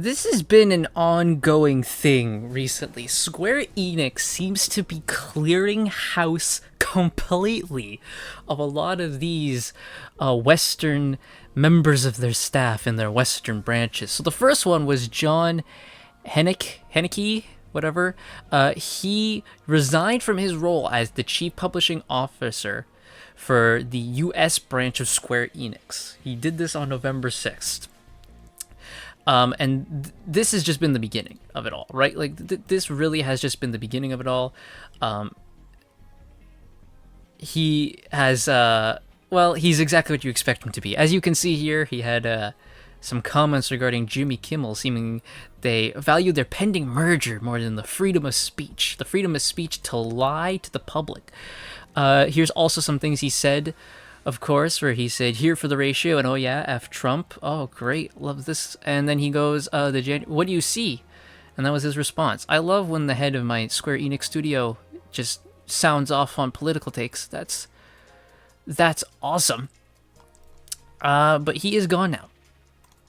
This has been an ongoing thing recently. Square Enix seems to be clearing house completely of a lot of these Western members of their staff in their Western branches. So the first one was John Henneke, whatever. He resigned from his role as the chief publishing officer for the US branch of Square Enix. He did this on November 6th. This has just been the beginning of it all, right? Like, this really has just been the beginning of it all. He has, well, he's exactly what you expect him to be. As you can see here, he had some comments regarding Jimmy Kimmel, seeming they value their pending merger more than the freedom of speech to lie to the public. Here's also some things he said, of course, where he said, "Here for the ratio," and "Oh yeah, F Trump." Oh great, love this. And then he goes, "What do you see?" And that was his response. I love when the head of my Square Enix studio just sounds off on political takes. That's awesome. But he is gone now.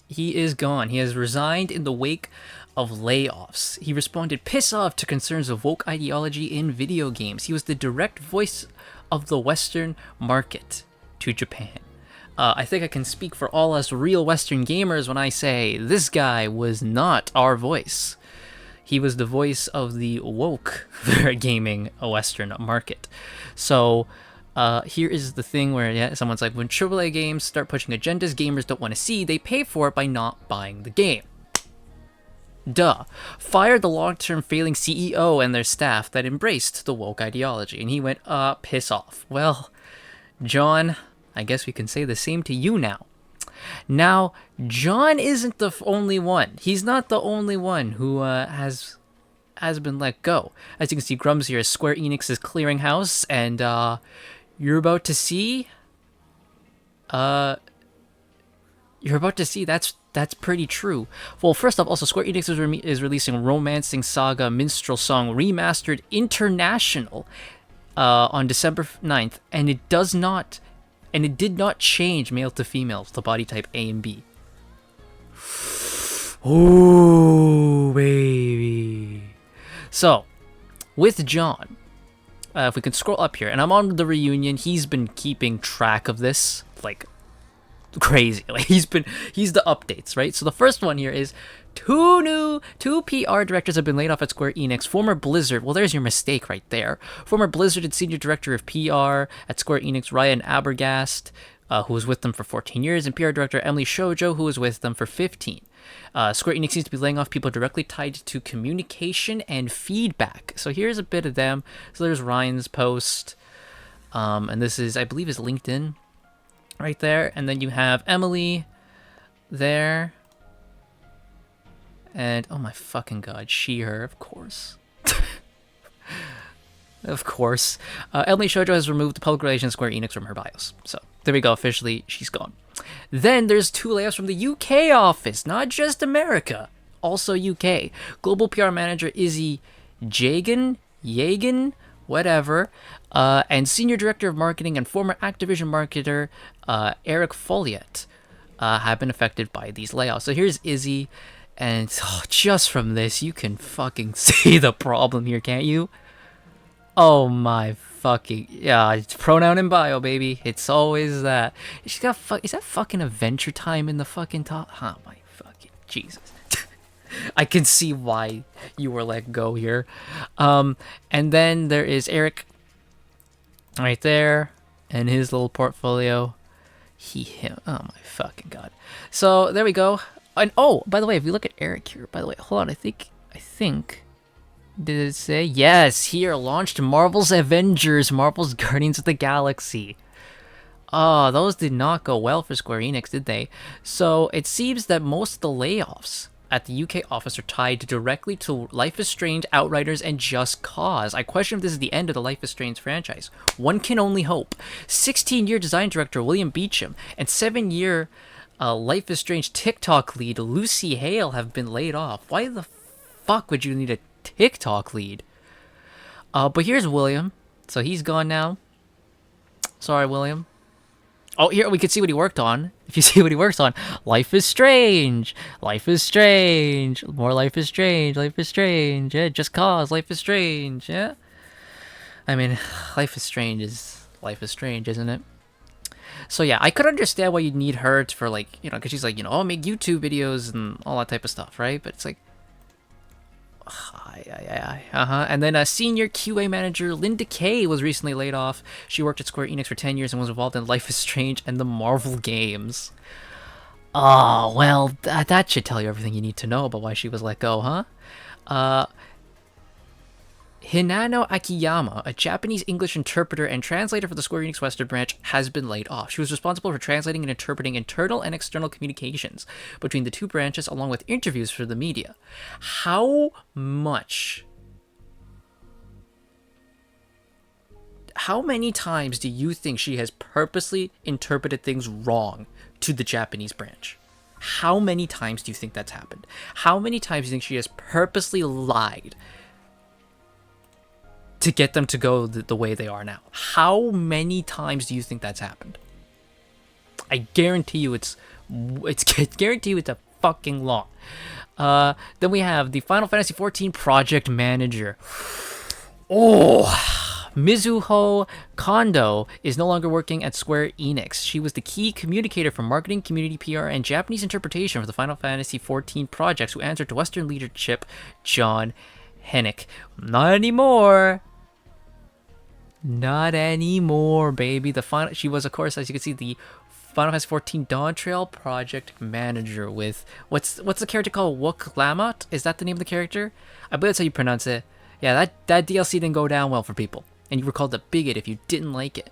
He is gone. He has resigned in the wake of layoffs. He responded, "Piss off," to concerns of woke ideology in video games. He was the direct voice of the Western market to Japan. I think I can speak for all us real Western gamers when I say this guy was not our voice. He was the voice of the woke gaming Western market. So here is the thing where someone's like, when AAA games start pushing agendas gamers don't want to see, they pay for it by not buying the game. Duh. Fired the long-term failing CEO and their staff that embraced the woke ideology. And he went, piss off. Well, John, I guess we can say the same to you now. Now, John isn't the only one. He's not the only one who has been let go. As you can see, Grums here is Square Enix's clearinghouse, and you're about to see that's pretty true. Well, first off, also Square Enix is releasing Romancing Saga Minstrel Song Remastered International on December 9th, and it did not change male to female, the body type A and B. Oh, baby. So, with John, if we can scroll up here, and I'm on the reunion, he's been keeping track of this, like, crazy. Like, he's the updates, right? So the first one here is two PR directors have been laid off at Square Enix. Former Blizzard, well, there's your mistake right there. Former Blizzard and senior director of PR at Square Enix, Ryan Abergast, who was with them for 14 years, and PR director Emily Shoujo, who was with them for 15. Square Enix seems to be laying off people directly tied to communication and feedback. So here's a bit of them. So there's Ryan's post, and this is, I believe, is LinkedIn right there. And then you have Emily there. And, oh my fucking god, her, of course. Of course. Emily Shoujo has removed the public relations Square Enix from her bios. So, there we go, officially, she's gone. Then there's 2 layoffs from the UK office, not just America, also UK. Global PR manager Izzy Yagan, whatever, and senior director of marketing and former Activision marketer Eric Folliet have been affected by these layoffs. So here's Izzy. And just from this, you can fucking see the problem here, can't you? Oh my fucking... Yeah, it's pronoun in bio, baby. It's always that. She's got is that fucking Adventure Time in the fucking top? Oh my fucking... Jesus. I can see why you were let go here. And then there is Eric right there and his little portfolio. Him. Oh my fucking god. So there we go. And oh, by the way, if we look at Eric here, by the way, hold on, I think, did it say? Yes, here, launched Marvel's Avengers, Marvel's Guardians of the Galaxy. Oh, those did not go well for Square Enix, did they? So it seems that most of the layoffs at the UK office are tied directly to Life is Strange, Outriders, and Just Cause. I question if this is the end of the Life is Strange franchise. One can only hope. 16-year design director William Beecham and 7-year Life is Strange TikTok lead Lucy Hale have been laid off. Why the fuck would you need a TikTok lead? But here's William. So he's gone now. Sorry, William. Oh, here we can see what he worked on. If you see what he works on, Life is Strange, Life is Strange, more Life is Strange, Life is Strange. Yeah, Just Cause, Life is Strange. Yeah, I mean, Life is Strange, isn't it? So yeah, I could understand why you'd need her for like, because she's like, I'll make YouTube videos and all that type of stuff, right? But it's like, And then senior QA manager Linda Kay was recently laid off. She worked at Square Enix for 10 years and was involved in Life is Strange and the Marvel games. Oh, well, that should tell you everything you need to know about why she was let go, huh? Hinano Akiyama, a Japanese English interpreter and translator for the Square Enix Western branch, has been laid off. She was responsible for translating and interpreting internal and external communications between the two branches, along with interviews for the media. How many times do you think she has purposely interpreted things wrong to the Japanese branch? How many times do you think that's happened? How many times do you think she has purposely lied to get them to go the way they are now? How many times do you think that's happened? I guarantee you it's a fucking lot. Then we have the Final Fantasy XIV project manager. Mizuho Kondo is no longer working at Square Enix. She was the key communicator for marketing, community PR, and Japanese interpretation for the Final Fantasy XIV projects, who answered to Western leadership John Hennick. Not anymore. Not anymore, baby. She was, of course, as you can see, the Final Fantasy XIV Dawn Trail project manager with what's the character called? Wook Lamont? Is that the name of the character? I believe that's how you pronounce it. Yeah, that DLC didn't go down well for people, and you were called a bigot if you didn't like it.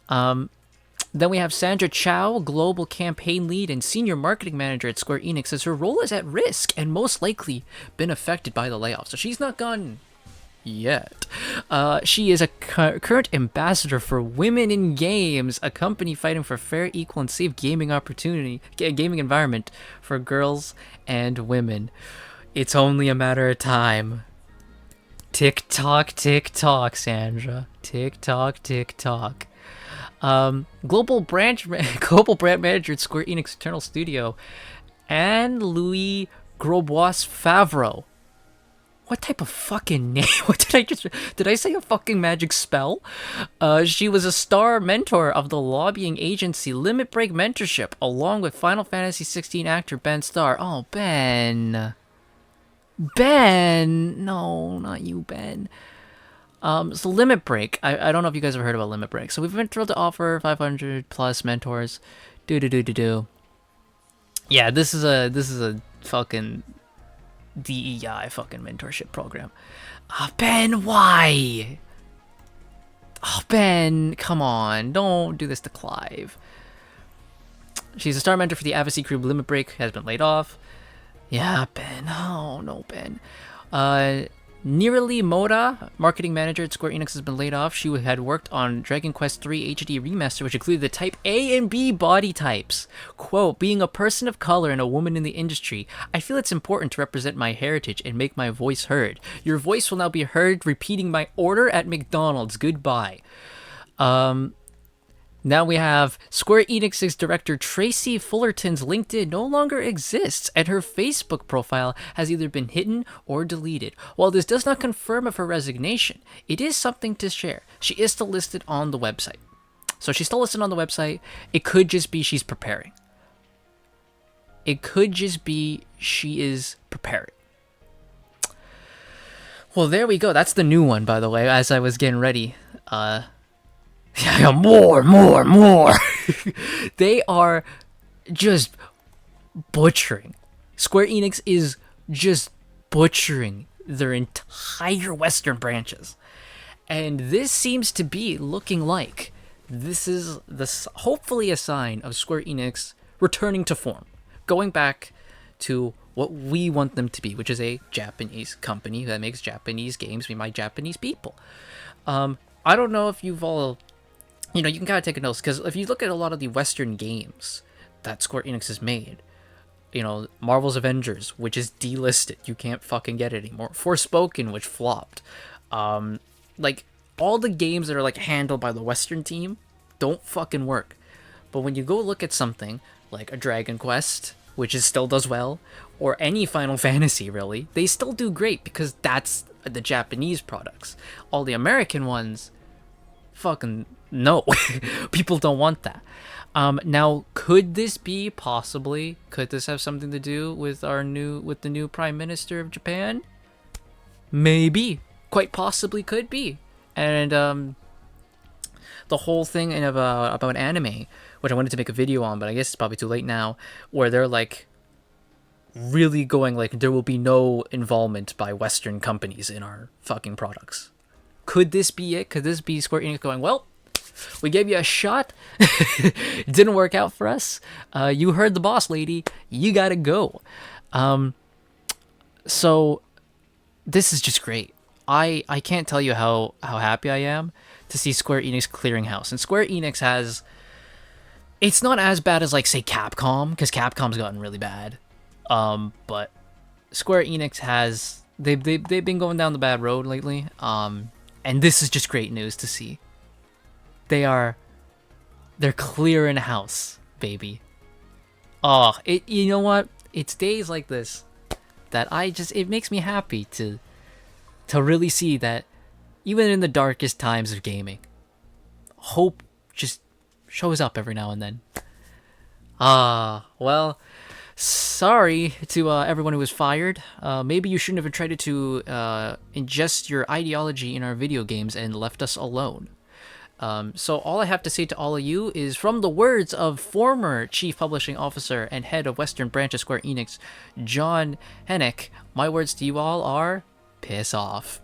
Then we have Sandra Chow, global campaign lead and senior marketing manager at Square Enix, says her role is at risk and most likely been affected by the layoff. So she's not gone yet. She is a current ambassador for Women in Games, a company fighting for fair, equal, and safe gaming environment for girls and women. It's only a matter of time. Tick tock, Sandra. Tick tock, tick tock. Global brand manager at Square Enix Eternal Studio, and Louis Grobois Favreau. What type of fucking name? What did I say a fucking magic spell? She was a star mentor of the lobbying agency Limit Break Mentorship, along with Final Fantasy XVI actor Ben Starr. Oh, Ben. No, not you, Ben. So Limit Break. I don't know if you guys have heard about Limit Break. So we've been thrilled to offer 500 plus mentors. Yeah, this is a fucking DEI fucking mentorship program. Ben, why? Oh, Ben, come on. Don't do this to Clive. She's a star mentor for the advocacy group Limit Break, has been laid off. Yeah, Ben. Oh, no, Ben. Nirali Moda, marketing manager at Square Enix, has been laid off. She had worked on Dragon Quest III HD Remaster, which included the Type A and B body types. Quote, being a person of color and a woman in the industry, I feel it's important to represent my heritage and make my voice heard. Your voice will now be heard repeating my order at McDonald's. Goodbye. Now we have Square Enix's director Tracy Fullerton's LinkedIn no longer exists, and her Facebook profile has either been hidden or deleted. While this does not confirm of her resignation, it is something to share. She is still listed on the website. So she's still listed on the website. It could just be she's preparing. It could just be she is preparing. Well, there we go. That's the new one, by the way, as I was getting ready. Yeah, more. They are just butchering. Square Enix is just butchering their entire Western branches. And this seems to be looking like this is hopefully a sign of Square Enix returning to form. Going back to what we want them to be, which is a Japanese company that makes Japanese games by Japanese people. I don't know if you've all... you can kind of take a notice, because if you look at a lot of the Western games that Square Enix has made, Marvel's Avengers, which is delisted, you can't fucking get it anymore. Forspoken, which flopped. All the games that are handled by the Western team don't fucking work. But when you go look at something like a Dragon Quest, which is still does well, or any Final Fantasy really, they still do great because that's the Japanese products. All the American ones, fucking no. People don't want that. Now, could this be possibly? Could this have something to do with the new Prime Minister of Japan? Maybe, quite possibly, could be. And the whole thing about anime, which I wanted to make a video on, but I guess it's probably too late now, where they're like really going like there will be no involvement by Western companies in our fucking products. Could this be it? Could this be Square Enix going, well, we gave you a shot. It didn't work out for us. You heard the boss lady. You gotta go. So this is just great. I can't tell you how happy I am to see Square Enix clearing house. And Square Enix has... It's not as bad as, like, say, Capcom, because Capcom's gotten really bad. But Square Enix has... They've been going down the bad road lately. And this is just great news to see. They're clearing house, baby. Oh, you know what? It's days like this that it makes me happy to really see that even in the darkest times of gaming, hope just shows up every now and then. Well, sorry to everyone who was fired. Maybe you shouldn't have tried to ingest your ideology in our video games and left us alone. So all I have to say to all of you is, from the words of former Chief Publishing Officer and Head of Western Branch of Square Enix, John Hennick, my words to you all are, piss off.